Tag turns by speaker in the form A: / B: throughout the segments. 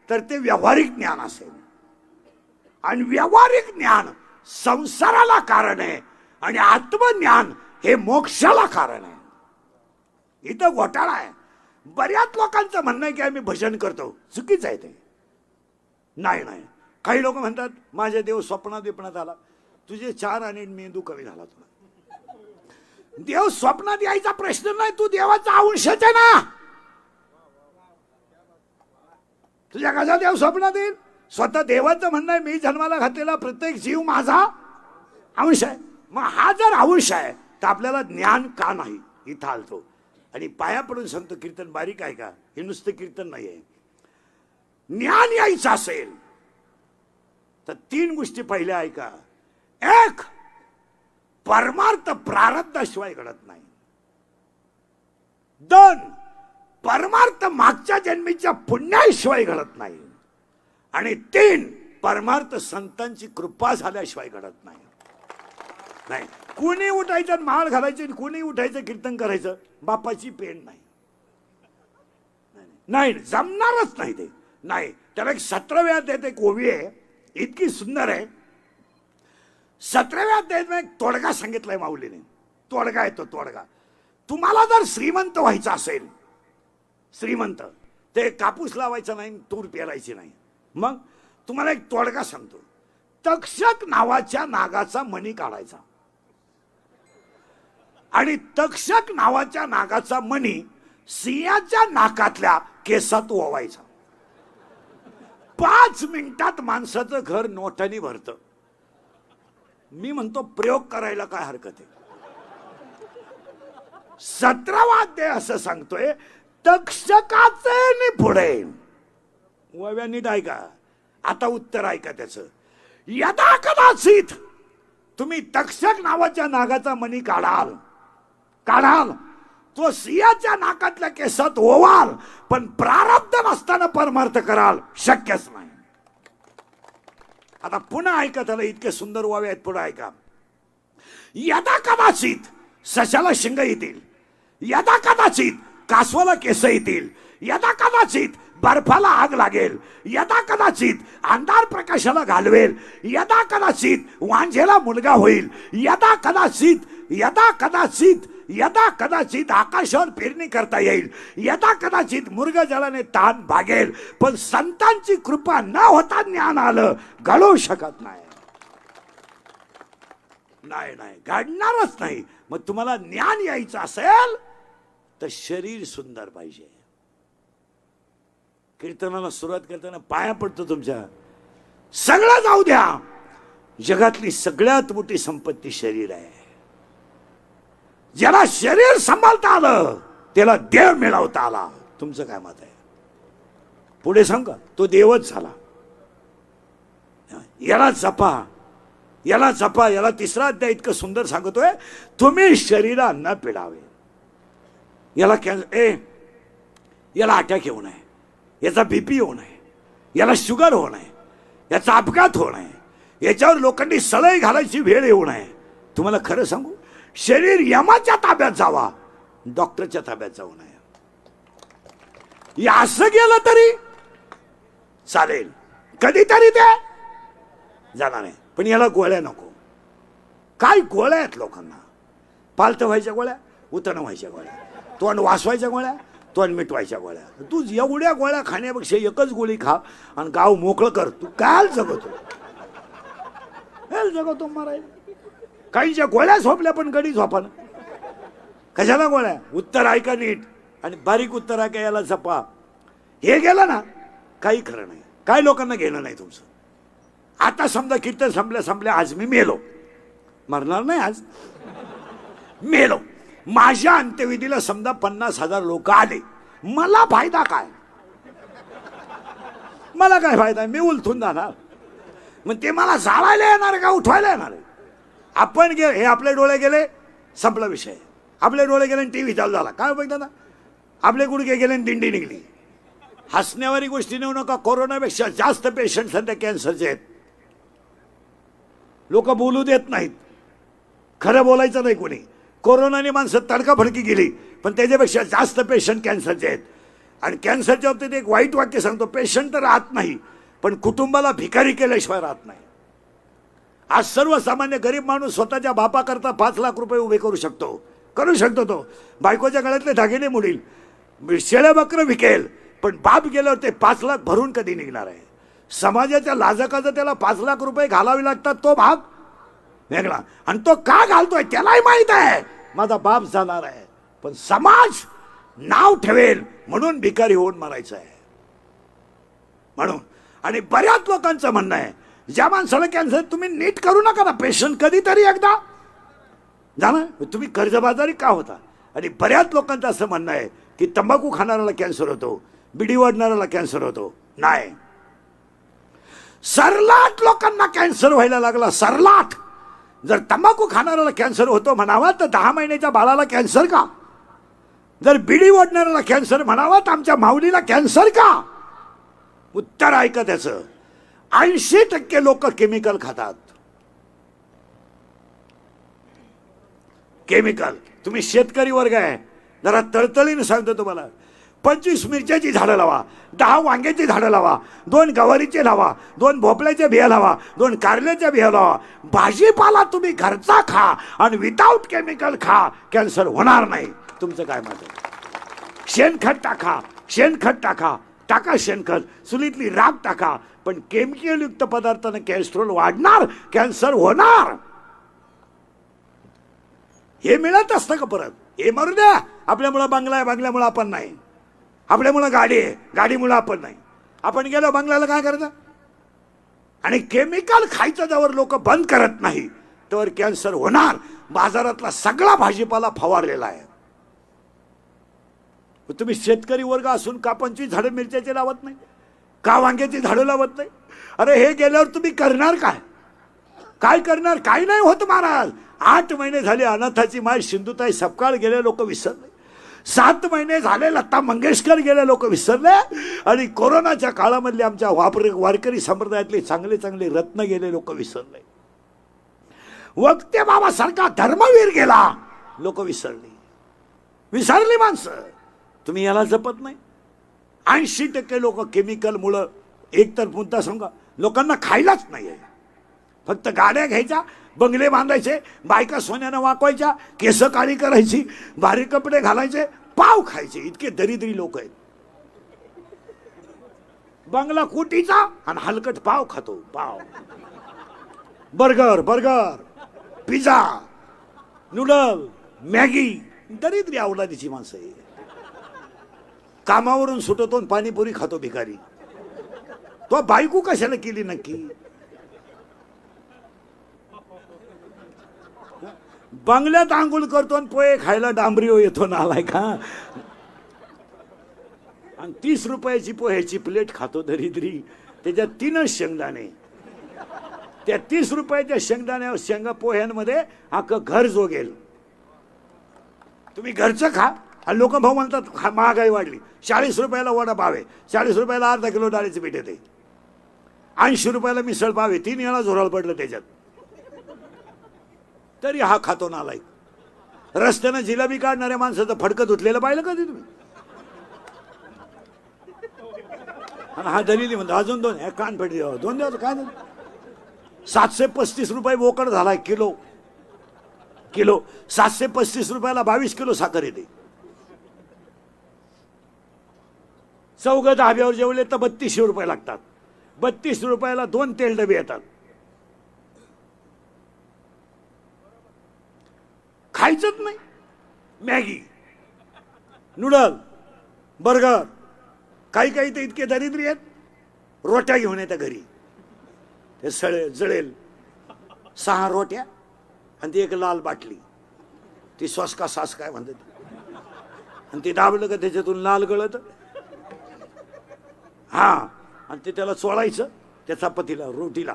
A: तर ते व्यावहारिक ज्ञान असेल. आणि व्यावहारिक ज्ञान संसाराला कारण आहे आणि आत्मज्ञान हे मोक्षाला कारण आहे. इथं घोटाळा आहे. बऱ्याच लोकांचं म्हणणं आहे की आम्ही भजन करतो. चुकीचं आहे ते. नाही नाही, काही लोक म्हणतात माझ्या देव स्वप्नात बिपणात आला. तुझे 4 आणि मेंदू कमी झाला तुला. देव स्वप्नात यायचा प्रश्न नाही. तू देवाचा अंशच आहे ना. तुझ्या कसा देव स्वप्नात येईल? स्वतः देवाचं म्हणणं आहे मी जन्माला घातलेला प्रत्येक जीव माझा अंश आहे. मग हा जर अंश आहे तर आपल्याला ज्ञान का नाही? इथं आलतो आणि पाया पडून सांगतो, कीर्तन बारीक आहे का? हे नुसतं कीर्तन नाही आहे. ज्ञान यायचं असेल तर 3 गोष्टी पहिल्या ऐका. 1, परमार्थ प्रारब्धाशिवाय घडत नाही. 2, परमार्थ मागच्या जन्मीच्या पुण्याशिवाय घडत नाही. आणि 3, परमार्थ संतांची कृपा झाल्याशिवाय घडत नाही. नाही, कुणी उठायचं माळ घालायचं, कुणी उठायचं कीर्तन करायचं, बापाची पेन नाही. नाही, जमणारच नाही ते. नाही, त्याला एक 17व्या अध्यायात एक ओवी आहे, इतकी सुंदर आहे. 17व्या अध्यायात एक तोडगा सांगितलाय माऊलीने. तोडगा आहे तो तोडगा. तुम्हाला जर श्रीमंत व्हायचं असेल, श्रीमंत, ते कापूस लावायचा नाही, तूर पेरायची नाही. मग तुम्हाला एक तोडगा सांगतो. तक्षक नावाच्या नागाचा मणी काढायचा आणि तक्षक नावाच्या नागाचा मणी सिंहाच्या नाकातल्या केसात ओवायचा. 5 मिनिटात माणसाचं घर नोटांनी भरतं. मी म्हणतो प्रयोग करायला काय हरकत आहे? 17वा अध्याय असं सांगतोय, तक्षकाचे पुढे ओव्या नीट ऐका. आता उत्तर ऐका त्याचं. यदा कदाचित तुम्ही तक्षक नावाच्या नागाचा मणी काढाल, तो सिंहाच्या नाकातल्या केसात ओवाल, पण प्रारब्ध नसताना परमार्थ कराल, शक्यच नाही. आता पुन्हा ऐका, त्याला इतके सुंदर ओव्या आहेत. पुढे ऐका. यदा कदाचित सशाला शिंग येतील, यदा कदाचित कासवाला केस येतील, यदा कदाचित बर्फाला आग लागेल, यदा कदाचित अंधार प्रकाशाला घालवेल, यदा कदाचित वांझेला मुलगा होईल, यदा कदाचित आकाशावर पेरणी करता येईल, यदा कदाचित मृग जलाने ताण भागेल, पण संतांची कृपा न होता ज्ञान आलं, घडू शकत नाही. नाही, घडणारच नाही. मग तुम्हाला ज्ञान यायचं असेल तर शरीर सुंदर पाहिजे. कीर्तनाला सुरुवात करताना पाया पडतो तुमच्या. सगळं जाऊ द्या, जगातली सगळ्यात मोठी संपत्ती शरीर आहे. ज्याला शरीर सांभाळता आलं त्याला देव मिळवता आला. तुमचं काय मत आहे? पुढे सांगा. तो देवच झाला. याला जपा, याला जपा. याला 3रा अध्याय इतकं सुंदर सांगतोय, तुम्ही शरीरा न पिडावे. याला याला अटॅक येऊ नये, याचा बीपी येऊ नये, याला शुगर होऊ नये, याचा अपघात होऊ नये, याच्यावर लोकांनी सळई घालायची वेळ येऊ नये. तुम्हाला खरं सांगू, शरीर यमाच्या ताब्यात जावा, डॉक्टरच्या ताब्यात जाऊ नये. असं गेलं तरी चालेल, कधीतरी ते जाणार नाही. पण याला गोळ्या नको. काय गोळ्या आहेत लोकांना? पालत व्हायच्या गोळ्या, उतरण व्हायच्या गोळ्या, तोंड वासवायच्या गोळ्या, तोंड मिटवायच्या गोळ्या. तू एवढ्या गोळ्या खाण्यापेक्षा एकच गोळी खा आणि गाव मोकळं कर. तू काय जगतो? जगतो मारायला. काहीच्या गोळ्या झोपल्या पण गडी झोपाना. कशाला गोळ्या? उत्तर ऐका नीट आणि बारीक उत्तर ऐका. याला जपा. हे गेलं ना काही खरं नाही. काय लोकांना घेणं नाही तुमचं. आता समजा कीर्तन संपल्या आज मी मेलो. मरणार नाही, आज मेलो. माझ्या अंत्यविधीला समजा 50,000 लोक आले, मला फायदा काय? मला काय फायदा? मी उलथून जाणार. मग ते मला जाळायला येणार का उठवायला येणार? आपण हे आपले डोळे गेले, संपला विषय. आपले डोळे गेले टीव्ही चालू झाला, काय उपयोग दादा? आपले गुडघे गेले दिंडी निघली. हसण्यावारी गोष्टी नेऊ नका. कोरोनापेक्षा जास्त पेशंट सध्या कॅन्सरचे आहेत. लोक बोलू देत नाहीत. खरं बोलायचं नाही कोणी. कोरोनाने माणसं तडकाफडकी गेली, पण त्याच्यापेक्षा जास्त पेशंट कॅन्सरचे आहेत. आणि कॅन्सरच्या बाबतीत एक वाईट वाक्य सांगतो, पेशंट तर राहत नाही पण कुटुंबाला भिकारी केल्याशिवाय राहत नाही. आज सर्वसामान्य गरीब माणूस स्वतःच्या बापाकरता 5 लाख रुपये उभे करू शकतो तो. बायकोच्या गळ्यातले दागिने मोडील, शेळ्या बकरं विकेल, पण बाप गेल्यावर ते 5 लाख भरून कधी निघणार आहे? समाजाच्या लाजकाचं त्याला 5 लाख रुपये घालावे लागतात, तो बाप वेगळा. आणि तो का घालतोय त्यालाही माहित आहे माझा बाप जाणार आहे, पण समाज नाव ठेवेल म्हणून भिकारी होऊन मरायचं आहे म्हणून. आणि बऱ्याच लोकांचं म्हणणं आहे, ज्या माणसाला कॅन्सर तुम्ही नीट करू नका ना, पेशंट कधीतरी एकदा जाणं, तुम्ही कर्जबाजारी का होता? आणि बऱ्याच लोकांचं असं म्हणणं आहे की तंबाखू खाणाऱ्याला कॅन्सर होतो, बिडी वाढणाऱ्याला कॅन्सर होतो. नाही, सरलाट लोकांना कॅन्सर व्हायला लागला, सरलाट. जर तंबाखू खाणाऱ्याला कॅन्सर होतो म्हणावा तर 10 महिन्याच्या बाळाला कॅन्सर का? जर बिडी ओढणाऱ्याला कॅन्सर म्हणावा तर आमच्या माऊलीला कॅन्सर का? उत्तर ऐका त्याचं. 80% लोक केमिकल खातात. केमिकल. तुम्ही शेतकरी वर्ग आहे, जरा तळतळीने सांगतो तुम्हाला, 25 मिरच्याची झाडं लावा, 10 वांग्याची झाडं लावा, 2 गवारीचे लावा, 2 भोपळ्याच्या बिया लावा, 2 कारल्याच्या बिया लावा. भाजीपाला तुम्ही घरचा खा आणि विदाऊट केमिकल खा, कॅन्सर होणार नाही. तुमचं काय मत आहे? शेणखत टाका, शेणखत टाका, टाका शेणखत, चुलीतली राख टाका, पण केमिकल युक्त पदार्थाने कॅस्ट्रोल वाढणार, कॅन्सर होणार. हे मिळत असतं का परत? हे मरू द्या, आपल्यामुळं बंगला आहे, बंगल्यामुळं आपण नाही, आपल्यामुळं गाडी आहे, गाडीमुळं आपण नाही. आपण गेलो बंगल्याला काय करायचं? आणि केमिकल खायचं जवळ लोक बंद करत नाही तर कॅन्सर होणार. बाजारातला सगळा भाजीपाला फवारलेला आहे. तुम्ही शेतकरी वर्ग असून का 25 झाडं मिरच्याचे लावत नाही, का वांग्याची झाडं लावत नाही? अरे हे गेल्यावर तुम्ही करणार काय? काय करणार? काय नाही होत महाराज. 8 महिने झाले अनाथाची माय सिंधुताई सपकाळ गेले लोक विसरले, 7 महिने झाले लता मंगेशकर गेले लोक विसरले, आणि कोरोनाच्या काळामधले आमच्या वारकरी संप्रदायातले चांगले चांगले रत्न गेले लोक विसरले. वक्ते बाबासारखा धर्मवीर गेला, लोक विसरली माणसं. तुम्ही याला जपत नाही. 80% लोक केमिकल मुळे, एक तर मुद्दा सांगा, लोकांना खायलाच नाही आहे. फक्त गाड्या घ्यायच्या, बंगले बांधायचे, बायका सोन्यानं वाकवायच्या, केस काळी करायची, भारी कपडे घालायचे, पाव खायचे. इतके दरिद्री लोक आहेत. बंगला कोटीचा आणि हलकट पाव खातो. पाव, बर्गर, पिझ्झा, नूडल, मॅगी. दरिद्री अवलादीची माणसं आहे. कामावरून सुटतो आणि पाणीपुरी खातो भिकारी. तो बायको कशाला केली नक्की? बंगल्यात आंघोळ करतो आणि पोहे खायला डांबरीवर येतो नालाय का? आणि 30 रुपयाची पोह्याची प्लेट खातो दरिद्री. त्याच्यात 3च शेंगदाणे. त्या 30 रुपयाच्या शेंगदाण्यावर शेंगा पोह्यांमध्ये अख्खं घर जोगेल. तुम्ही घरचं खा. आणि लोक भाऊ म्हणतात महागाई वाढली. 40 रुपयाला वडा पाव आहे, 40 रुपयाला अर्धा किलो डाळीचं पीठ येते, 80 रुपयाला मिसळ पाव आहे. 3 वेळा झोराळ पडलं त्याच्यात, तरी हा खातो नालायक. रस्त्यानं जिलेबी काढणाऱ्या माणसाचं फडकं धुतलेलं पाहिलं कधी तुम्ही? आणि हा दलिली म्हणतो अजून 2 कान पेटी 2 द्यावं काय? 735 रुपये बोकड झालाय किलो. 735 रुपयाला 22 किलो साखर येते. चौघ धाब्यावर जेवले तर 3200 रुपये लागतात. 32 रुपयाला 2 तेल डबे येतात. खायचंच नाही. Maggi, noodle, burger. काही तर इतके दरिद्री आहेत, रोट्या घेऊन येतात घरी. ते जळेल 6 रोट्या आणि ती एक लाल बाटली, ती सॉस का सास काय म्हणतात, आणि ते दाबलं का त्याच्यातून लाल गळत. हा, आणि ते त्याला चोळायचं त्या चपातीला, रोटीला,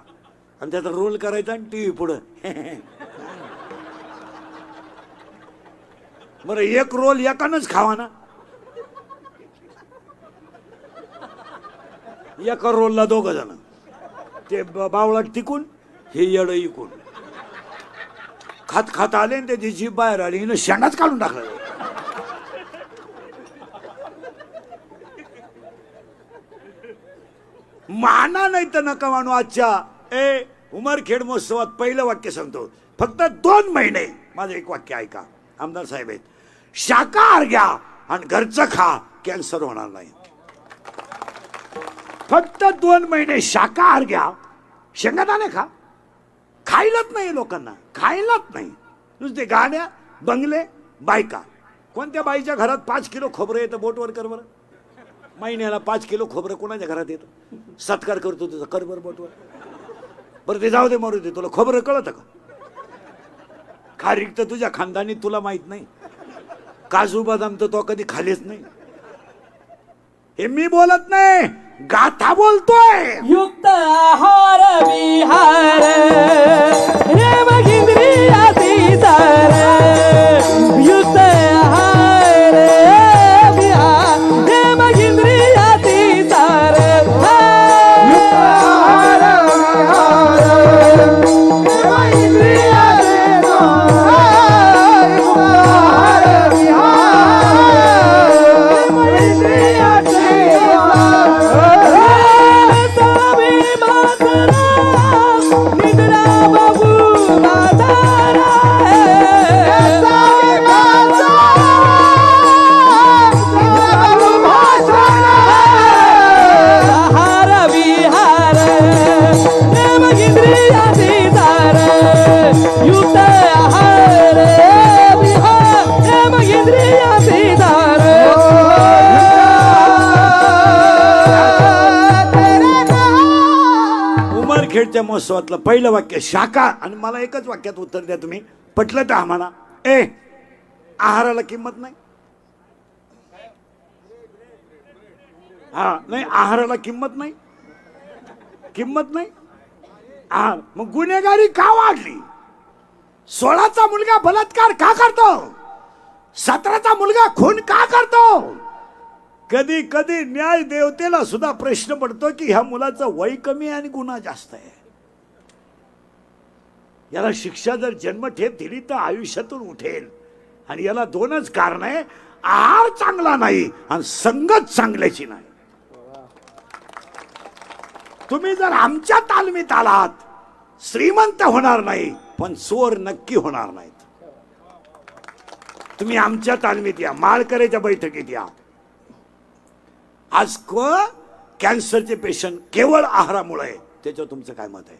A: आणि त्याचा रोल करायचा आणि टीव्ही पुढं. बरं, एक रोल एकानंच खावा ना. एका रोलला 2 जण. ते बावळात टिकून, हे येड इकून. खात आले आणि त्याची जीभ बाहेर आली, शेंडाच काढून टाकलं. माना नाही तर नका मानू. आजच्या उमरखेड महोत्सवात पहिलं वाक्य सांगतो. फक्त 2 महिने माझं एक वाक्य ऐका. आमदार साहेब आहेत. शाकाहार घ्या आणि घरचं खा, कॅन्सर होणार नाही. फक्त 2 महिने शाकाहार घ्या, शेंगदाणे खा. खायलाच नाही लोकांना, खायलाच नाही. नुसते गाड्या, बंगले, बायका. कोणत्या बाईच्या घरात 5 किलो खोबरं येतं? बोटवर कर बरं. महिन्याला 5 किलो खोबरं कोणाच्या घरात येतं? सत्कार करतो तुझा, कर बरं बोटवर. बरं ते जाऊ दे, मरू दे. तुला खोबरं कळतं का? खारीक तर तुझ्या खानदानी तुला माहित नाही. काजू बदाम तर तो कधी खालीच नाही. हे मी बोलत नाही, गाथा बोलतोय.
B: युक्त आहार विहार रे मगिंद्रियाती सार. युक्त आहार विहार रे मगिंद्रियाती सार. युक्त आहार विहार रे मगिंद्रियाती सार. युक्त आहार विहार रे मगिंद्रियाती सार.
A: खेळच्या महोत्सवातलं पहिलं वाक्य शाका. आणि मला एकच वाक्यात उत्तर द्या तुम्ही, पटलं तर आम्हाला. आहाराला किंमत नाही. हा नाही, आहाराला किंमत नाही. किंमत नाही आहार. मग गुन्हेगारी का वाढली? 16चा मुलगा बलात्कार का करतो? 17चा मुलगा खून का करतो? कधी कधी न्याय देवतेला सुद्धा प्रश्न पडतो की ह्या मुलाचं वय कमी आहे आणि गुन्हा जास्त आहे. याला शिक्षा जर जन्मठेप दिली तर आयुष्यातून उठेल. आणि याला 2च कारण आहे, आहार चांगला नाही आणि संगत चांगल्याची नाही. तुम्ही जर आमच्या तालमीत आलात, श्रीमंत होणार नाही पण चोर नक्की होणार नाहीत. तुम्ही आमच्या तालमीत या, माळकरेच्या बैठकीत या. आज कॅन्सरचे पेशंट केवळ आहारामुळे आहे. त्याच्यावर तुमचं काय मत आहे?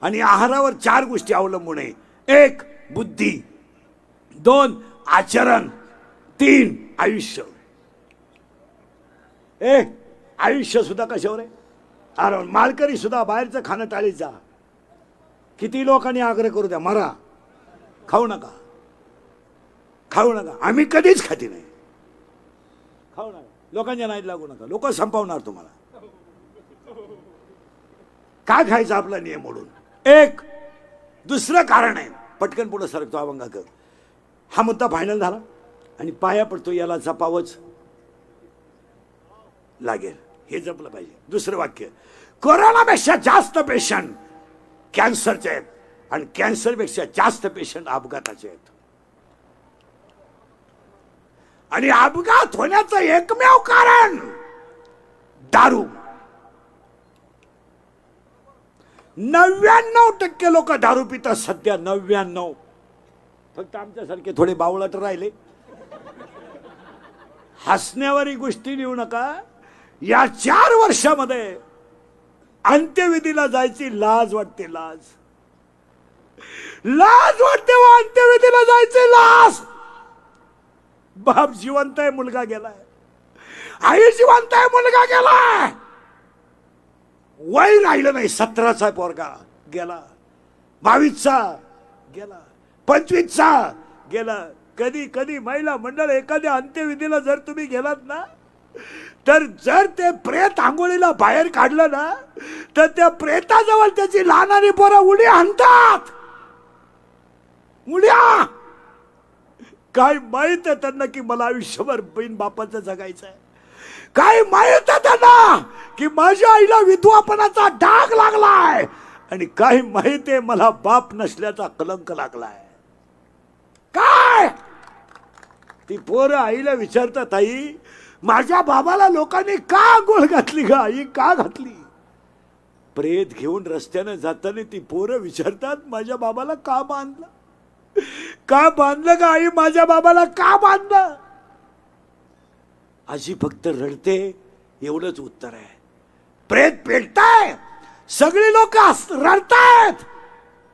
A: आणि आहारावर 4 गोष्टी अवलंबून आहे. 1 बुद्धी, 2 आचरण, 3 आयुष्य. आयुष्य सुद्धा कशावर आहे? आहारावर. माळकरी सुद्धा बाहेरचं खाणं टाळीत जा. किती लोकांनी आग्रह करू द्या, मरा, खाऊ नका, खाऊ नका. आम्ही कधीच खाती नाही. खाऊ नका, लोकांच्या नाहीत लागू नका. लोक संपवणार तुम्हाला. काय खायचं आपला नियम मोडून. 1 दुसरं कारण आहे, पटकन पुढे सरकतो अभंगाकर. हा मुद्दा फायनल झाला आणि पाया पडतो, याला जपावंच लागेल. हे जपलं पाहिजे. दुसरं वाक्य, कोरोनापेक्षा जास्त पेशंट कॅन्सरचे आहेत आणि कॅन्सरपेक्षा जास्त पेशंट अपघाताचे आहेत. आणि अपघात होण्याचं एकमेव कारण दारू. 99% लोक दारू पितात सध्या. 99. फक्त आमच्यासारखे थोडे बावळट राहिले. हसण्यावारी गोष्टी लिहू नका. या 4 वर्षामध्ये अंत्यविधीला जायची लाज वाटते. लाज वाटते व अंत्यविधीला जायची लाज. बाप जिवंत आहे, मुलगा गेलाय. आई जिवंत आहे, मुलगा गेलाय. वय राहिलं नाही. 17चा पोरगा गेला, 22चा गेला, 25चा गेला. कधी कधी महिला मंडळ एखाद्या अंत्यविधीला जर तुम्ही गेलात ना, तर जर ते प्रेत आंघोळीला बाहेर काढलं ना, तर त्या प्रेताजवळ त्याची लहानारी पोरं उड्या हाणतात. उड्या. काय माहित आहे त्यांना की मला आयुष्यभर बहीण बापाचं जगायचं आहे. काय माहित आहे त्यांना की माझ्या आईला विधवापणाचा डाग लागलाय. आणि काय माहित आहे मला बाप नसल्याचा कलंक लागलाय. काय ती पोरं आईला विचारतात, आई माझ्या बाबाला लोकांनी का आंघोळ घातली ग आई, का घातली? प्रेत घेऊन रस्त्यानं जाताना ती पोरं विचारतात, माझ्या बाबाला का बांधलं, का बांधलं का आई, माझ्या बाबाला का बांधलं. आजी फक्त रडते, एवढंच उत्तर आहे. प्रेत पेटताय, सगळी लोक रडतायत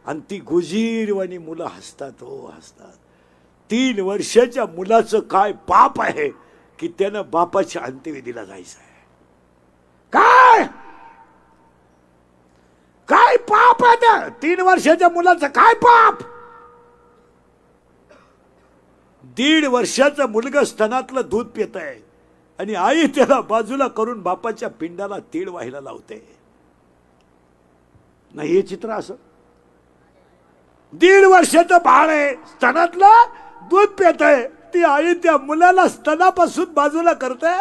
A: आणि ती गुजीरवाणी मुलं हसतात, हो हसतात. 3 वर्षाच्या मुलाचं काय पाप आहे की त्यानं बापाच्या अंत्यविधीला जायचं आहे. काय काय पाप आहे त्या 3 वर्षाच्या मुलाचं, काय पाप. 1.5 वर्षाचं मुलगा स्तनातलं दूध पित आहे आणि आई त्याला बाजूला करून बापाच्या पिंडाला तीळ व्हायला लावते. नाही हे चित्र असं. 1.5 वर्षाचं बाळ आहे, स्तनातलं दूध पित आहे, ती आई त्या मुलाला स्तनापासून बाजूला करते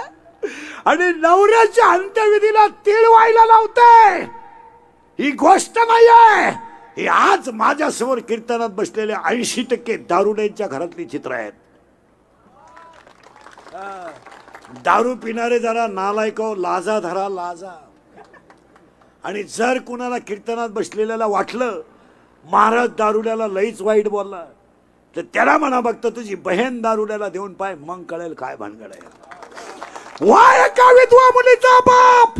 A: आणि नवऱ्याच्या अंत्यविधीला तीळ व्हायला लावते. ही गोष्ट नाही आहे, ही आज माझ्यासमोर कीर्तनात बसलेल्या 80% दारुड्यांच्या घरातली चित्र आहेत. दारू पिणारे जरा नालायक, लाजा धरा लाजा. आणि जर कुणाला कीर्तनात बसलेल्याला वाटलं महाराज दारुड्याला लईच वाईट बोलला, तर त्याला म्हणा बघतं तुझी बहीण दारुड्याला देऊन पाय, मग कळेल काय भानगड आहे. वा एका विधवा मुलीचा बाप,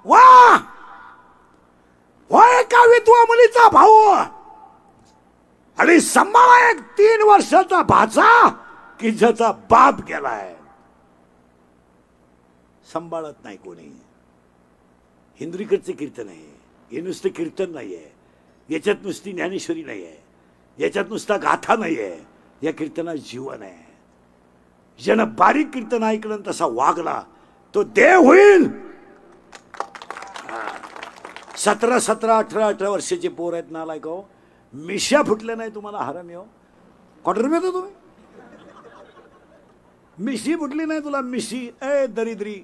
A: वा वा एका विधवा मुलीचा भाऊ आणि सांभाळा एक 3 वर्षाचा भाचा की ज्याचा बाप गेलाय. सांभाळत नाही कोणी. हिंद्रीकडचे कीर्तन आहे, हे नुसतं कीर्तन नाही आहे, याच्यात नुसती ज्ञानेश्वरी नाही आहे, याच्यात नुसता गाथा नाही आहे, या कीर्तनात जीवन आहे. ज्यानं बारीक कीर्तन ऐकलं तसा वागला तो देव होईल. 17, 18 वर्षाचे पोर आहेत नालायक हो, मिशा फुटल्या नाही तुम्हाला हरामी हो. क्वार्टर मिळतो तुम्ही, मिशी फुटली नाही तुला, मिशी ए दरिद्री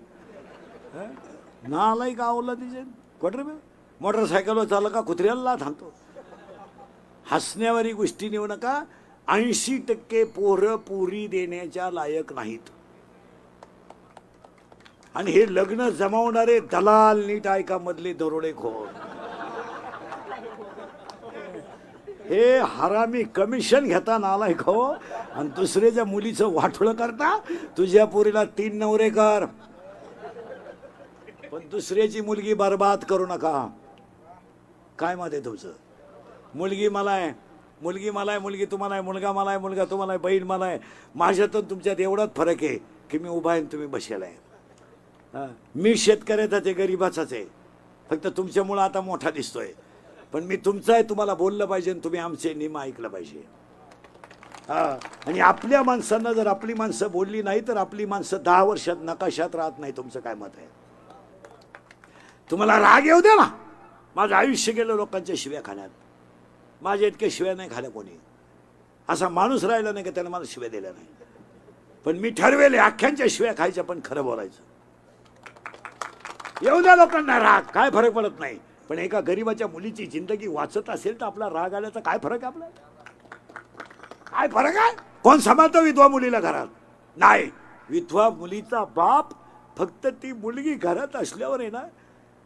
A: नालायक आवडला तिचे क्वार्टर मिळ. मोटरसायकलवर चालला का कुत्र्याला थांबतो. हसण्यावारी गोष्टी नेऊ नका. 80% पोरं पुरी देण्याच्या लायक नाहीत. आणि हे लग्न जमावणारे दलाल नीट ऐका मधले दरोडेखोर, हे हरामी कमिशन घेता नालायक हो. आणि दुसऱ्याच्या मुलीचं वाटोळं करता. तुझ्या पोरीला 3 नवरे कर, पण दुसऱ्याची मुलगी बर्बाद करू नका. काय मत आहे तुमचं. मुलगी मला आहे, मुलगी मला आहे, मुलगी तुम्हाला आहे, मुलगा मला आहे, मुलगा तुम्हाला आहे, बहीण मला आहे. माझ्यातून तुमच्यात एवढाच फरक आहे की मी उभा आहे आणि तुम्ही बसेला आहे. मी शेतकऱ्याचा ते गरीबाचाच आहे, फक्त तुमच्यामुळं आता मोठा दिसतोय. पण मी तुमचा आहे, तुम्हाला बोललं पाहिजे आणि तुम्ही आमचे नियम ऐकलं पाहिजे. आणि आपल्या माणसांना जर आपली माणसं बोलली नाही तर आपली माणसं 10 वर्षात नकाशात राहत नाही. तुमचं काय मत आहे. तुम्हाला राग येऊ द्या ना. माझं आयुष्य गेलं लोकांच्या शिव्या खाण्यात. माझ्या इतक्या शिव्या नाही खाल्या कोणी. असा माणूस राहिला नाही का त्याने मला शिव्या दिल्या नाही. पण मी ठरवेले अख्ख्यांच्या शिव्या खायच्या, पण खरं बोलायचं. येऊ द्या लोकांना राग, काय फरक पडत नाही. पण एका गरीबाच्या मुलीची जिंदगी वाचत असेल तर आपला राग आल्याचा काय फरक आहे. आपला काय फरक आहे. कोण सांभाळतो विधवा मुलीला घरात. नाही, विधवा मुलीचा बाप फक्त ती मुलगी घरात असल्यावर आहे ना,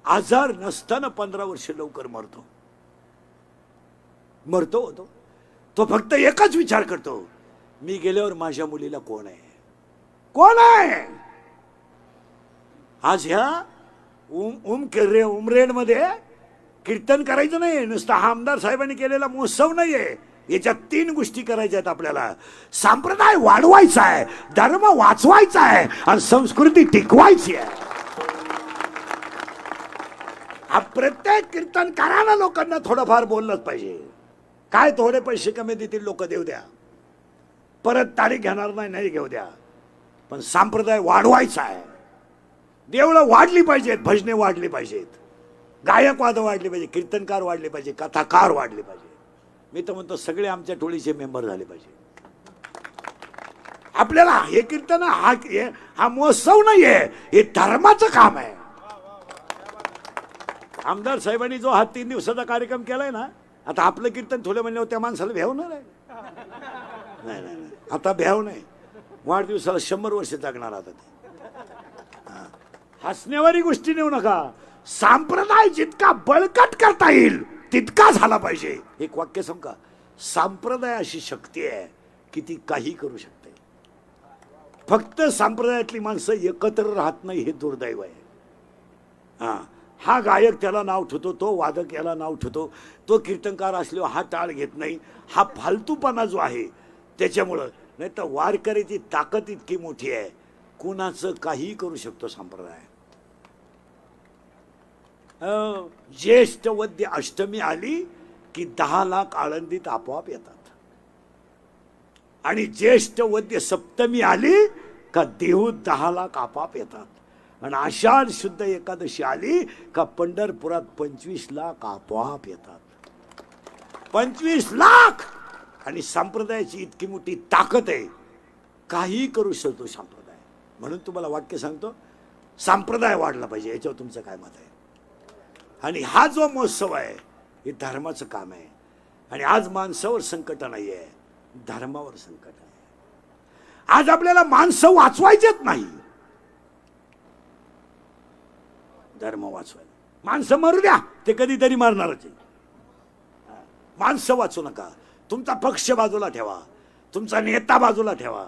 A: आजार नसताना 15 वर्ष लवकर मरतो. मरतो होतो तो. फक्त एकच विचार करतो, मी गेल्यावर माझ्या मुलीला कोण आहे, कोण आहे. आज ह्या उमरेडमध्ये कीर्तन करायचं नाही, नुसतं आमदार साहेबांनी केलेला महोत्सव नाहीये. याच्यात 3 गोष्टी करायच्या आहेत आपल्याला. संप्रदाय वाढवायचा आहे, धर्म वाचवायचा आहे आणि संस्कृती टिकवायची आहे. हा प्रत्येक कीर्तनकाराला लोकांना थोडंफार बोललंच पाहिजे. काय थोडे पैसे कमी देतील लोक, देऊ द्या, परत तारीख घेणार नाही, नाही घेऊ द्या. पण संप्रदाय वाढवायचा आहे. देवळं वाढली पाहिजेत, भजने वाढली पाहिजेत, गायकवाद वाढले पाहिजे, कीर्तनकार वाढले पाहिजे, कथाकार वाढले पाहिजे. मी तर म्हणतो सगळे आमच्या टोळीचे मेंबर झाले पाहिजे. आपल्याला हे कीर्तन हा महोत्सव नाहीये, हे धर्माचं काम आहे. आमदार साहेबांनी जो हा 3 दिवसाचा कार्यक्रम केलाय ना, आता आपलं कीर्तन थोडं म्हणल्यावर त्या माणसाला भ्यावणार आहे. नाही नाही नाही, आता भ्याव नाही. वाढदिवसाला 100 वर्ष जगणार. आता ते हसण्यावारी गोष्टी नेऊ नका. संप्रदाय जितका बळकट करता येईल तितका झाला पाहिजे. एक वाक्य सांगू का? संप्रदाय अशी शक्ती आहे की ती काही करू शकते. फक्त संप्रदायातली माणसं एकत्र राहत नाही, हे दुर्दैव आहे. हा गायक त्याला नाव ठेवतो, तो वादक याला नाव ठेवतो, तो कीर्तनकार असल्यावर हा टाळ घेत नाही. हा फालतूपणा जो आहे त्याच्यामुळं. नाही तर वारकऱ्याची ताकद इतकी मोठी आहे, कुणाचं काही करू शकतो संप्रदाय. ज्येष्ठ वद्य अष्टमी आली की 10 लाख आळंदीत आपोआप येतात. आणि ज्येष्ठ वद्य सप्तमी आली का देहूत 10 लाख आपोआप येतात. आणि आषाढ शुद्ध एकादशी आली का पंढरपुरात 25 लाख आपोआप येतात. 25 लाख. आणि संप्रदायाची इतकी मोठी ताकद आहे, काही करू शकतो संप्रदाय. म्हणून तुम्हाला वाक्य सांगतो, संप्रदाय वाढला पाहिजे. याच्यावर तुमचं काय मत आहे? आणि हा जो महोत्सव आहे हे धर्माचं काम आहे. आणि आज माणसावर संकट नाही आहे, धर्मावर संकट आहे. आज आपल्याला माणसं वाचवायचेच नाही, धर्म वाचवायला. माणसं मरू द्या, ते कधीतरी मारणारच आहे. माणसं वाचू नका. तुमचा पक्ष बाजूला ठेवा, तुमचा नेता बाजूला ठेवा,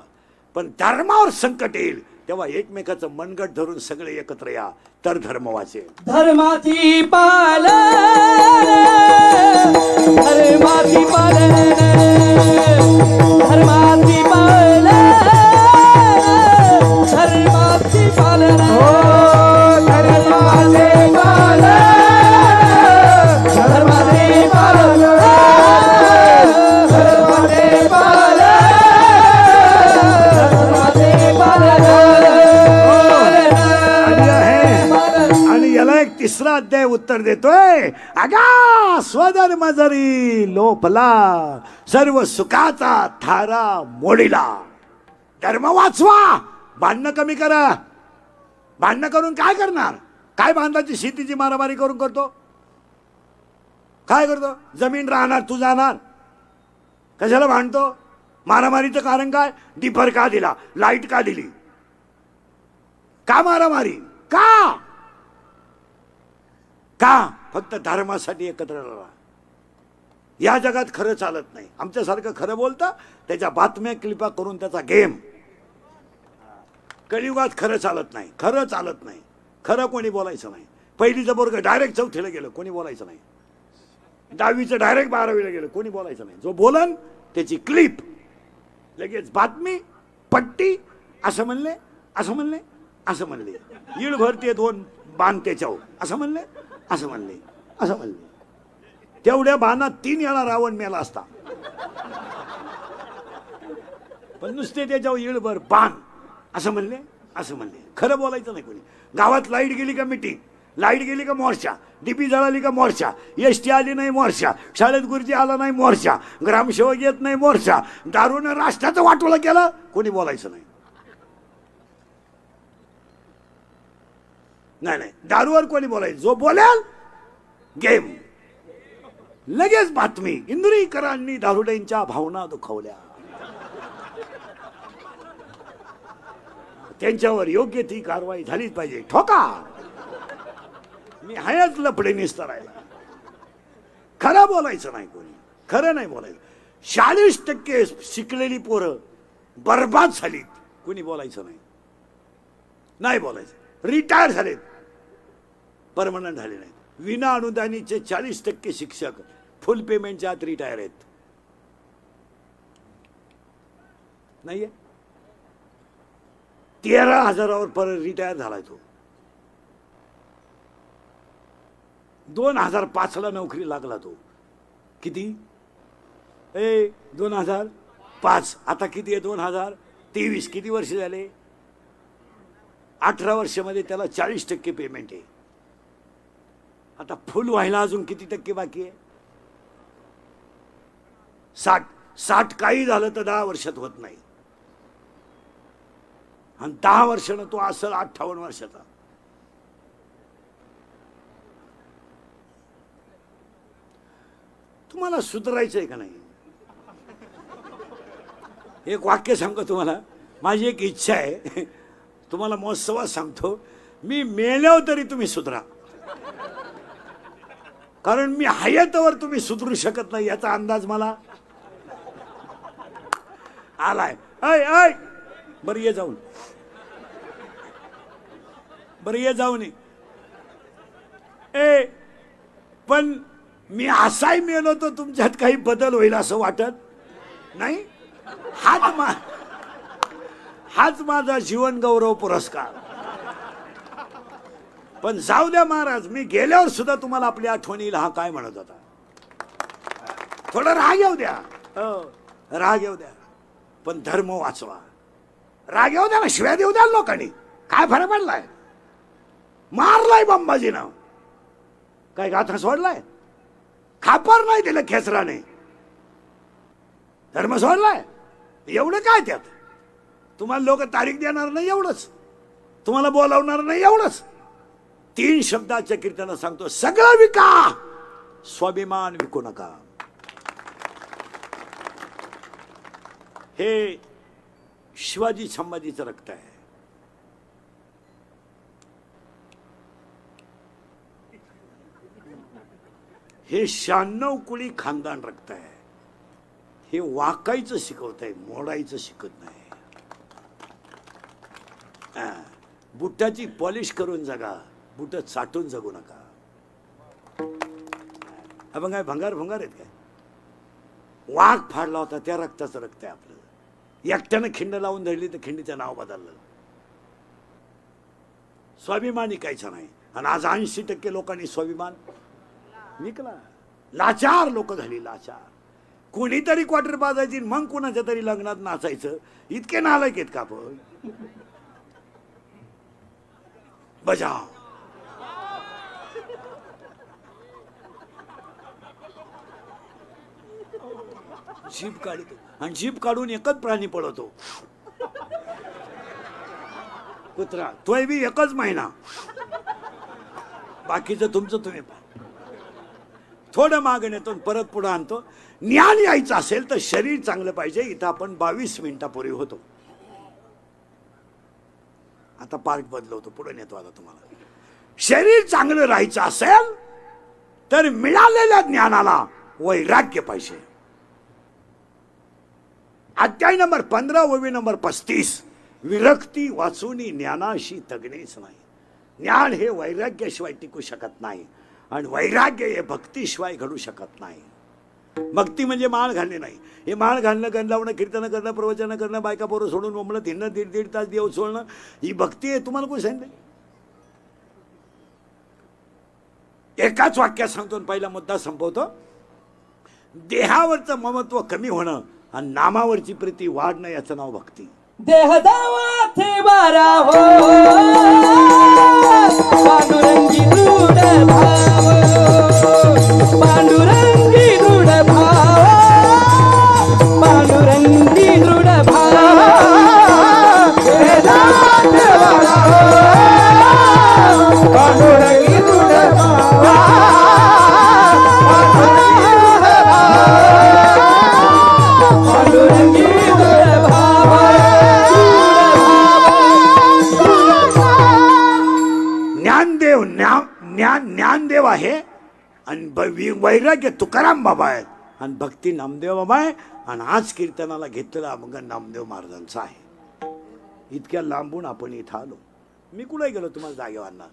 A: पण धर्मावर संकट येईल तेव्हा एकमेकाचं मनगट धरून सगळे एकत्र या, तर धर्म वाचेल.
B: धर्माची पालन, धर्माची पालन, धर्माची पालन, धर्माची पालन, धर्माचे पालन, धर्माचे पालन, धर्माचे पालन, धर्माचे पालन.
A: आणि याला एक तिसरा अध्याय उत्तर देतोय. अगा स्वधर्म जरी लोपला, सर्व सुखाचा थारा मोडीला. धर्म वाचवा, भांडणं कमी करा. भांडणं करून काय करणार? काय बांधाची शेतीची मारामारी करून करतो? काय करतो? जमीन राहणार, तू जाणार. कशाला भांडतो? मारामारीचं कारण काय? डिफर का दिला, लाईट का दिली, का मारामारी, का? फक्त धर्मासाठी एकत्र राहा. या जगात खरं चालत नाही. आमच्यासारखं खरं बोलतं, त्याच्या बातम्या क्लिपा करून त्याचा गेम. कलियुगात खरं चालत नाही, खरं चालत नाही. खरं कोणी बोलायचं नाही. पहिलीचं बोर्ग डायरेक्ट 4थीला गेलं, कोणी बोलायचं नाही. 10वीचं डायरेक्ट 12वीला गेलं, कोणी बोलायचं नाही. जो बोलन त्याची क्लिप, लगेच बातमी, पट्टी. असं म्हणले, असं म्हणले, असं म्हणले, ईड भरते 2 बाण त्याच्यावर. असं म्हणले, असं म्हणले, असं म्हणले. तेवढ्या बाणात 3 वेळा रावण मेला असता, पण नुसते त्याच्यावर ईडभर बाण. असं म्हणले, असं म्हणले. खरं बोलायचं नाही कोणी. गावात लाईट गेली का मीटिंग, लाईट गेली का मोर्चा, डीपी जळाली का मोर्चा, एसटी आली नाही मोर्चा, शाळेत गुरुजी आला नाही मोर्चा, ग्रामसेवक येत नाही मोर्चा, दारूने राष्ट्राचं वाटोळं केलं, कोणी बोलायचं नाही. नाही, दारूवर कोणी बोलायचं. जो बोलेल गेम. लगेच बातमी, इंदुरीकरांनी दारुड्यांच्या भावना दुखावल्या, त्यांच्यावर योग्य ती कारवाई झालीच पाहिजे. ठोका. मी हायच लफडे निस्तरायला. खरं बोलायचं नाही कोणी, खरं नाही बोलायचं. 40% शिकलेली पोरं बर्बाद झालीत, कोणी बोलायचं नाही. नाही बोलायचं. रिटायर झालेत, परमनंट झाले नाहीत. विना अनुदानीचे 40% शिक्षक फुल पेमेंटच्या आत रिटायर आहेत. नाहीये. 13,000वर परत रिटायर झालाय तो. 2005ला नोकरी लागला तो. किती? 2005. आता किती आहे? 2023. किती वर्ष झाले? 18 वर्षामध्ये त्याला 40% पेमेंट आहे. आता फुल व्हायला अजून किती टक्के बाकी आहे? 60 काही झालं तर 10 वर्षात होत नाही. आणि 10 वर्षानं तो असेल 58 वर्षाचा. तुम्हाला सुधारायचंय का नाही? एक वाक्य सांगतो तुम्हाला. माझी एक इच्छा आहे, तुम्हाला महोत्सवात सांगतो, मी मेल्यावर तरी तुम्ही सुधरा. कारण मी हयातवर तुम्ही सुधरू शकत नाही याचा अंदाज मला आलाय. ऐ ऐ बरं ये जाऊन, बरं ये जाऊन ए. पण मी असाही मेलो तर तुमच्यात काही बदल होईल असं वाटत नाही. हाच माझा जीवन गौरव पुरस्कार. पण जाऊ द्या महाराज, मी गेल्यावर सुद्धा तुम्हाला आपली आठवण येईल. हा काय म्हणत होता, थोडं राग येऊ द्या, राग येऊ द्या, पण धर्म वाचवा. राग येऊ द्या ना, शिव्या देऊ द्या लोकांनी, काय फरक पडलाय. मारलाय बंबाजीनं, काय गाथा सोडलाय, खापर नाही दिलं खेचराने, धर्म सोडलाय. एवढं काय त्यात, तुम्हाला लोक तारीख देणार नाही एवढंच, तुम्हाला बोलावणार नाही एवढंच. 3 शब्दाच्या कीर्तनात सांगतो, सगळं विका, स्वाभिमान विकू नका. हे शिवाजी संभाजीचं रक्त आहे. हे 96 कुळी खानदान रक्त आहे. हे वाकायचं शिकवत आहे, मोडायचं शिकत नाही. बुटाची पॉलिश करून जगा, बुट चाटून जगू नका. आपण काय भंगार भंगार आहेत काय. वाघ फाडला होता त्या रक्ताचं रक्त आहे आपलं. एकट्यानं खिंड लावून धरली तर खिंडीचं नाव बदललं. स्वाभिमान विकायचं नाही. आणि आज 80% लोकांनी स्वाभिमान विकला. लाचार लोक झाली, लाचार. कोणीतरी क्वार्टर बाजायची, मग कोणाच्या तरी लग्नात नाचायचं. इतके नालायक आहेत का आपण. बजाव जीभ काढतो, आणि जीभ काढून एकच प्राणी पळवतो, कुत्रा. तोय बी एकच महिना, बाकीचं तुमचं तुम्ही पहा. थोडं मागं नेतो, परत पुढे आणतो. ज्ञान यायचं असेल तर शरीर चांगलं पाहिजे. इथं आपण 22 मिनिटापूर्वी होतो, आता पार्ट बदलवतो, पुढे नेतो आता तुम्हाला. शरीर चांगलं राहायचं असेल तर मिळालेल्या ज्ञानाला वैराग्य पाहिजे. अध्याय नंबर 15 ओवी नंबर 35. विरक्ती वाचूनी ज्ञानाशी तगणेच नाही. ज्ञान हे वैराग्याशिवाय टिकू शकत नाही, आणि वैराग्य हे भक्तीशिवाय घडू शकत नाही. भक्ती म्हणजे माळ घालणे नाही. हे माळ घालणं, गण लावणं, कीर्तन करणं, प्रवचन करणं, बायका पोरं सोडून मोमळत हिंडणं, 1.5 तास देव सोडणं, ही भक्ती आहे. तुम्हाला कोणी सांगितलं. एकाच वाक्यात सांगतो, पहिला मुद्दा संपवतो. देहावरचं ममत्व कमी होणं आणि नामावरची प्रीती वाढणं याचं नाव भक्ती.
B: देह दावाथे बारा हो, पांडुरंगी दृढ भाव, पांडुरंगी दृढ भाव, पांडुरंगी दृढ भाव. देह दावाथे बारा हो, पांडुरंगी दृढ भाव, पांडुरंगी दृढ भाव.
A: ज्ञानदेव आहे, आणि वैराग्य तुकाराम बाबा आहेत, आणि भक्ती नामदेव बाबा आहे. आणि आज कीर्तनाला घेतलेला अभंग नामदेव महाराजांचा आहे. इतक्या लांबून आपण इथं आलो, मी कुठे गेलो तुम्हाला जागेवांना.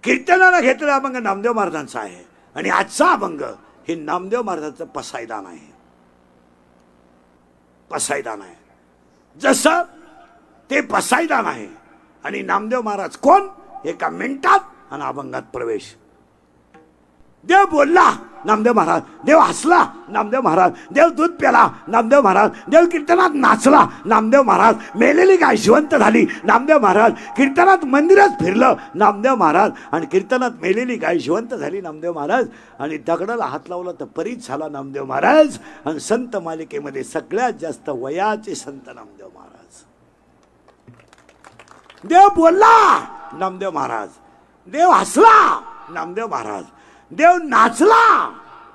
A: कीर्तनाला घेतलेला अभंग नामदेव महाराजांचा आहे, आणि आजचा अभंग हे नामदेव महाराजांचं पसायदान आहे. पसायदान आहे, जसं ते पसायदान आहे. आणि नामदेव महाराज कोण, एका मिनिटात आणि अभंगात प्रवेश. देव बोलला, नामदेव महाराज. देव हसला, नामदेव महाराज. देव दूध प्याला, नामदेव महाराज. देव कीर्तनात नाचला, नामदेव महाराज. मेलेली गाय जिवंत झाली, नामदेव महाराज. कीर्तनात मंदिरात फिरलं, नामदेव महाराज. आणि कीर्तनात मेलेली गाय जिवंत झाली, नामदेव महाराज. आणि दगडाला हात लावला तर परीत झाला, नामदेव महाराज. आणि संत मालिकेमध्ये सगळ्यात जास्त वयाचे संत नामदेव महाराज. देव बोलला, नामदेव महाराज. देव हसला, नामदेव महाराज. देव नाचला,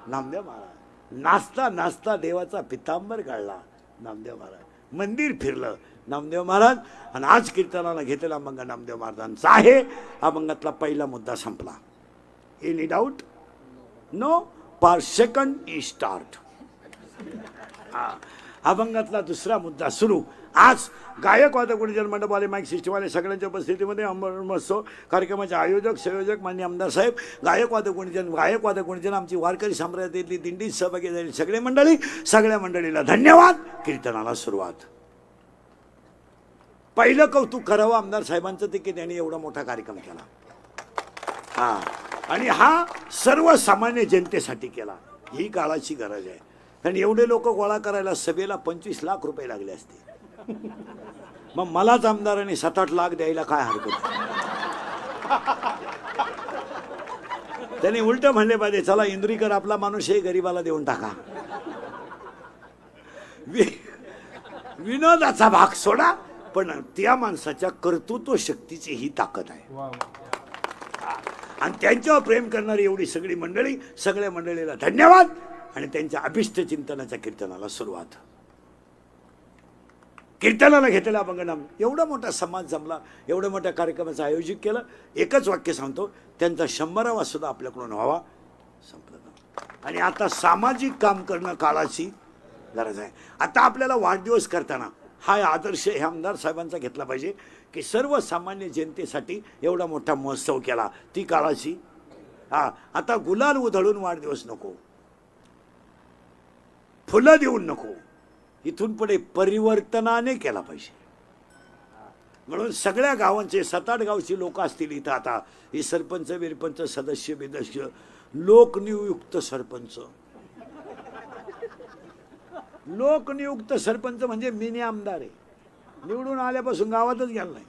A: नामदेव महाराज. नाचता नाचता देवाचा पितांबर काढला, नामदेव महाराज. मंदिर फिरलं, नामदेव महाराज. आणि आज कीर्तनाला घेतलेला अभंग नामदेव महाराजांचा आहे. अभंगातला पहिला मुद्दा संपला. एनी डाऊट नो पर सेकंड ई स्टार्ट. अभंगातला दुसरा मुद्दा सुरू. आज गायक वादक गुणजन मंडपवाले माईक सिस्टमवाले सगळ्यांच्या उपस्थितीमध्ये अमृत महोत्सव कार्यक्रमाचे आयोजक संयोजक मान्य आमदार साहेब, गायक वादक गुणजन आमची वारकरी संप्रदायातली दिंडीत सहभागी झालेली सगळे मंडळी, सगळ्या मंडळीला धन्यवाद. कीर्तनाला सुरुवात. पहिलं कौतुक करावं आमदार साहेबांचं ते की त्यांनी एवढा मोठा कार्यक्रम केला. आणि हा सर्वसामान्य जनतेसाठी केला. ही काळाची गरज आहे. कारण एवढे लोक गोळा करायला सभेला 25 लाख रुपये लागले असते. मग मलाच आमदारांनी 7-8 लाख द्यायला काय हरकत. त्यांनी उलट म्हणले पाहिजे, चला इंद्रीकर आपला माणूस हे गरीबाला देऊन टाका. विनोदाचा भाग सोडा, पण त्या माणसाच्या कर्तृत्व शक्तीची ही ताकद आहे. आणि त्यांच्यावर प्रेम करणारी एवढी सगळी मंडळी, सगळ्या मंडळीला धन्यवाद. आणि त्यांच्या अभिष्ट चिंतनाच्या कीर्तनाला सुरुवात. कीर्तनाला घेतलेला अभंगनाम. एवढा मोठा समाज जमला, एवढ्या मोठ्या कार्यक्रमाचं आयोजित केलं. एकच वाक्य सांगतो, त्यांचा 100वा सुद्धा आपल्याकडून व्हावा. संपलं. आणि आता सामाजिक काम करणं काळाची गरज आहे. आता आपल्याला वाढदिवस करताना हा आदर्श हे आमदार साहेबांचा घेतला पाहिजे की सर्वसामान्य जनतेसाठी एवढा मोठा महोत्सव केला. ती काळाची. आता गुलाल उधळून वाढदिवस नको, फुलं देऊन नको, इथून पुढे परिवर्तनाने केला पाहिजे. म्हणून सगळ्या गावांचे 7-8 गावची लोक असतील इथं. आता हे सरपंच बिरपंच सदस्य बिदस्य लोकनियुक्त सरपंच, लोकनियुक्त सरपंच म्हणजे मिनी आमदार आहे. निवडून आल्यापासून गावातच गेला नाही.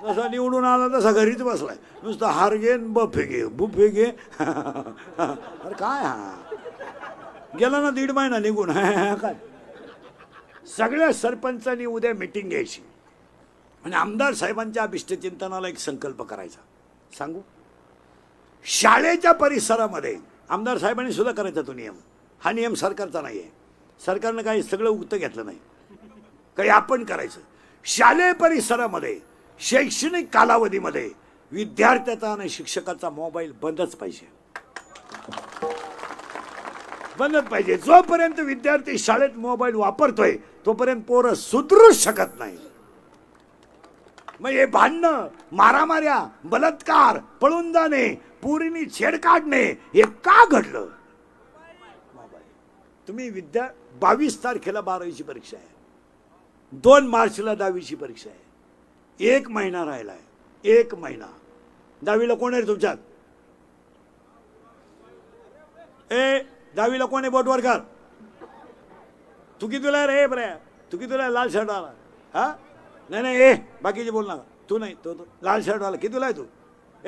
A: जसा निवडून आला तसा घरीच बसलाय. नुसतं हार घे बफे घे बुफे घे. अरे काय हा गेला ना 1.5 महिना निघून. काय सगळ्या सरपंचांनी उद्या मीटिंग घ्यायची आणि आमदार साहेबांच्या अभिष्ट चिंतनाला एक संकल्प करायचा. सांगू, शाळेच्या परिसरामध्ये आमदार साहेबांनी सुद्धा करायचा तो नियम. हा नियम सरकारचा नाही आहे. सरकारनं काही सगळं उक्त घेतलं नाही, काही आपण करायचं. शालेय परिसरामध्ये शैक्षणिक कालावधीमध्ये विद्यार्थ्याचा आणि शिक्षकाचा मोबाईल बंदच पाहिजे. बंदच पाहिजे. जोपर्यंत विद्यार्थी शाळेत मोबाईल वापरतोय तोपर्यंत पोरं सुधरू शकत नाही. मग हे भांडणं, मारामाऱ्या, बलात्कार, पळून जाणे, पोरींनी छेड काढणे हे का घडलं? तुम्ही 22 तारखेला 12वीची परीक्षा आहे, 2 मार्चला 10वीची परीक्षा आहे. 1 महिना राहिलाय. 1 महिना. 10वीला कोण आहे तुमच्यात? 10वीला कोण आहे? बोटवर कर. तू कितीला रे बऱ्या? तू कितीला? लाल शर्ट आला. हा नाही बाकीचे बोल नका. तू नाही, तो लाल शर्ट आला. कितीला आहे तू?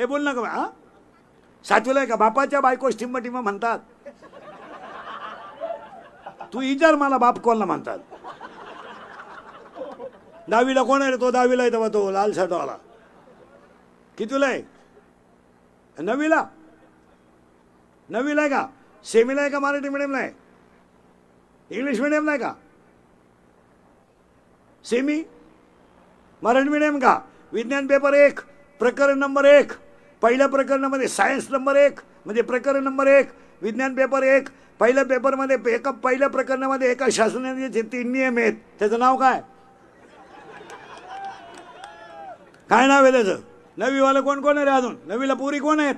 A: बोल नका. हा 7वीला आहे का? बापाच्या बायकोस टिंब म्हणतात. तू विचार मला बाप कोणला म्हणतात. 10वीला कोण आहे रे? तो 10वीला आहे तेव्हा तो लाल शर्ट आला. कितीला आहे? 9वीला? 9वीला आहे का? सेमीला आहे का? मराठी मिडियमला आहे? इंग्लिश मिडियमला आहे का? सेमी मराठी मिडियम का? विज्ञान पेपर 1 प्रकरण नंबर 1 पहिल्या प्रकरणामध्ये सायन्स नंबर 1 म्हणजे प्रकरण नंबर 1 विज्ञान पेपर 1 पहिल्या पेपरमध्ये पहिल्या प्रकरणामध्ये एका शासनाचे 3 नियम आहेत. त्याचं नाव काय? काय नाव आहे त्याचं? 9वीवाला कोण कोण आहे रे अजून? 9वीला पुरी कोण आहेत?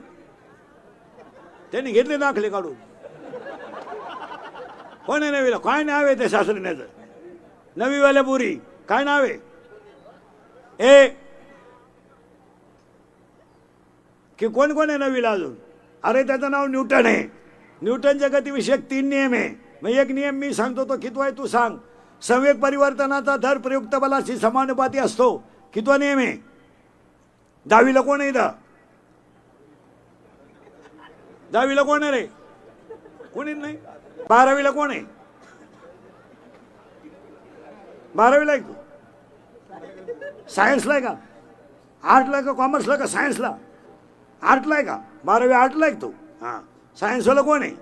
A: त्यांनी घेतले दाखले काढून. कोण आहे 9वीला? काय नाव आहे त्या शास्त्रज्ञाचं? 9वीवाल्या पुरी काय नाव आहे? की कोण कोण आहे 9वीला अजून? अरे त्याचं नाव न्यूटन आहे. न्यूटनच्या गतिविषयक 3 नियम आहे. मग एक नियम मी सांगतो, तो कितवा आहे तू सांग. संवेग परिवर्तनाचा दर प्रयुक्त बलाशी समानुपाती असतो. कितवा नियम आहे? 10वीला कोण आहे इथं? 10वीला कोण आहे रे? कोणी नाही. 12वीला कोण आहे? 12वीला आहे तू? सायन्सला आहे का? आर्टला आहे का? कॉमर्सला का? सायन्सला? आर्टला आहे का? 12वी आर्टला आहे तू? हां. सायन्सवाला कोण आहे?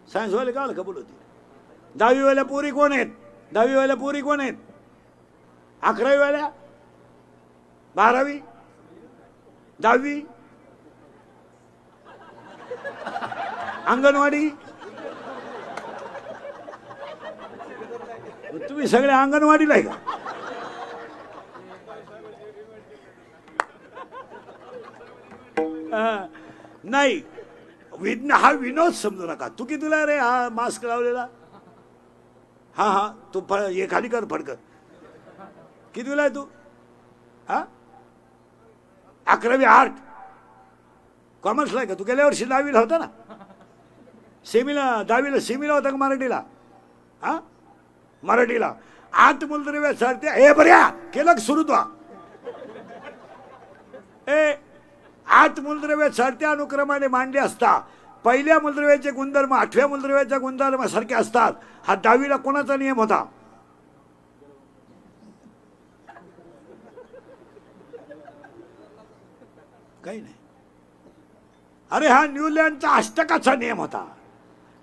A: सायन्सवाले का कबूल होती. 10वीवाल्या पोरी कोण आहेत? 10वीवाल्या पोरी कोण आहेत? 11वीवाल्या? 12वी? 10वी अंगणवाडी तुम्ही सगळे अंगणवाडीला आहे का? नाही हा विनोद समजू नका. तू कितीला रे हा मास्क लावलेला? हा हा तू हे खाली कर फडकर. कितीला आहे तू? हा 11वी आर्ट कॉमर्सला आहे का? तू गेल्या वर्षी 10वीला होता ना? सेमीला 10वीला सेमीला होता का मराठीला? हा मराठीला 8 मूलद्रव्य सारख्या हे बऱ्या केलं सुरू तो ए 8 मूलद्रव्य सारख्या अनुक्रमाने मांडले असता. पहिल्या मूलद्रव्याचे गुणधर्म 8व्या मूलद्रव्याच्या गुणधर्म सारखे असतात. हा 10वीला कोणाचा नियम होता? काही नाही. अरे हा न्यूलँडचा अष्टकाचा नियम होता.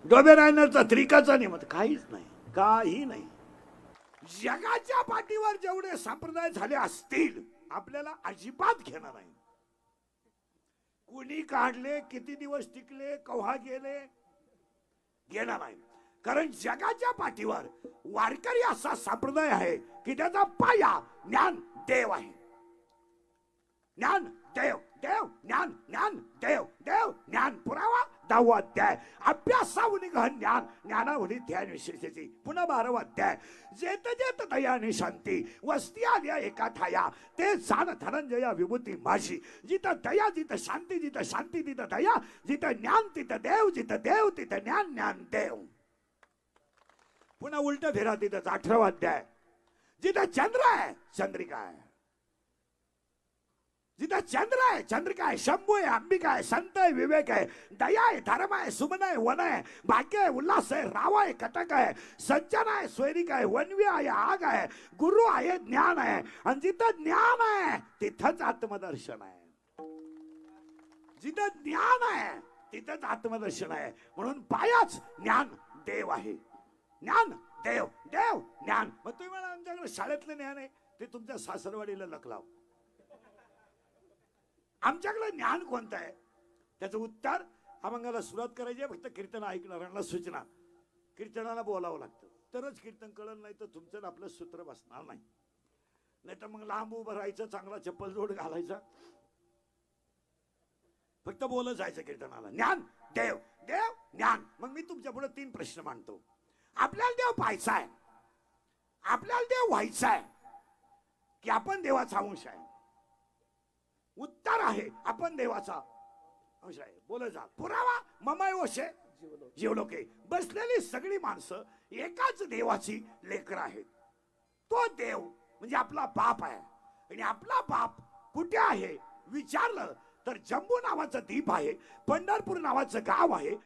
A: डोबेरायनरचा त्रिकाचा नियम होता. काहीच नाही, काही नाही. जगाच्या पाठीवर जेवढे संप्रदाय झाले असतील आपल्याला अजिबात घेणं नाही. कुणी काढले, किती दिवस टिकले, केव्हा गेले, घेणं नाही. कारण जगाच्या पाठीवर वारकरी असा संप्रदाय आहे की त्याचा पाया ज्ञान देव आहे. ज्ञान देव, देव ज्ञान, ज्ञान देव, देव ज्ञान. पुरावा 10वा अध्याय. अभ्यासाहुनी गहन ज्ञान, ज्ञानाहुनी ध्यान विशेषाची. पुन्हा 12वा अध्याय. जेत जेत दया आणि शांती वस्ती आल्या एका ठाया ते जाण धनंजया विभूती माझी. जिथं दया जिथं शांती, जिथं शांती तिथं दया, जिथं ज्ञान तिथं देव, जिथं देव तिथं ज्ञान, ज्ञान देव. पुन्हा उलट फेरा तिथं 18वा अध्याय. जिथं चंद्र आहे चंद्रिका आहे, जिथं चंद्र आहे चंद्रिका आहे, शंभू आहे, अंबिका आहे, संत आहे, विवेक आहे, दया आहे, धर्म आहे, सुमन आहे, वन आहे, भाग्य आहे, उल्हास आहे, राव आहे, कटक आहे, सज्जन आहे, स्वैरिक आहे, वनवी आहे, आग आहे, गुरु आहे, ज्ञान आहे. आणि जिथं ज्ञान आहे तिथंच आत्मदर्शन आहे. जिथं ज्ञान आहे तिथंच आत्मदर्शन आहे. म्हणून पायाच ज्ञान देव आहे. ज्ञान देव, देव ज्ञान. मग तुम्ही म्हणा आमच्याकडे शाळेतलं ज्ञान आहे ते तुमच्या सासरवाडीला लखलाव. आमच्याकडे ज्ञान कोणतं आहे त्याचं उत्तर अभंगाला सुरुवात करायची आहे. फक्त कीर्तन ऐकणाऱ्यांना सूचना. कीर्तनाला बोलावं लागतं तरच कीर्तन कळलं, नाही तर तुमचं आपलं सूत्र बसणार नाही. नाही तर मग लांब उभं राहायचं, चांगला चप्पल जोड घालायचा, फक्त बोलत जायचं कीर्तनाला. ज्ञान देव, देव ज्ञान. मग मी तुमच्या पुढे 3 प्रश्न मांडतो. आपल्याला देव पाहायचा आहे, आपल्याला देव व्हायचा आहे, की आपण देवाचा अंश आहे? उत्तर आहे आपण देवाचा अंश आहे. बोल जा. पुरावा ममाय वशे जीवलोके. बसलेली सगळी माणसं एकाच देवाची लेकरं आहेत. तो देव म्हणजे आपला बाप आहे. आणि आपला बाप कुठे आहे विचारलं तर जम्बू नावाचं द्वीप आहे, पंढरपूर नावाचं गाव आहे.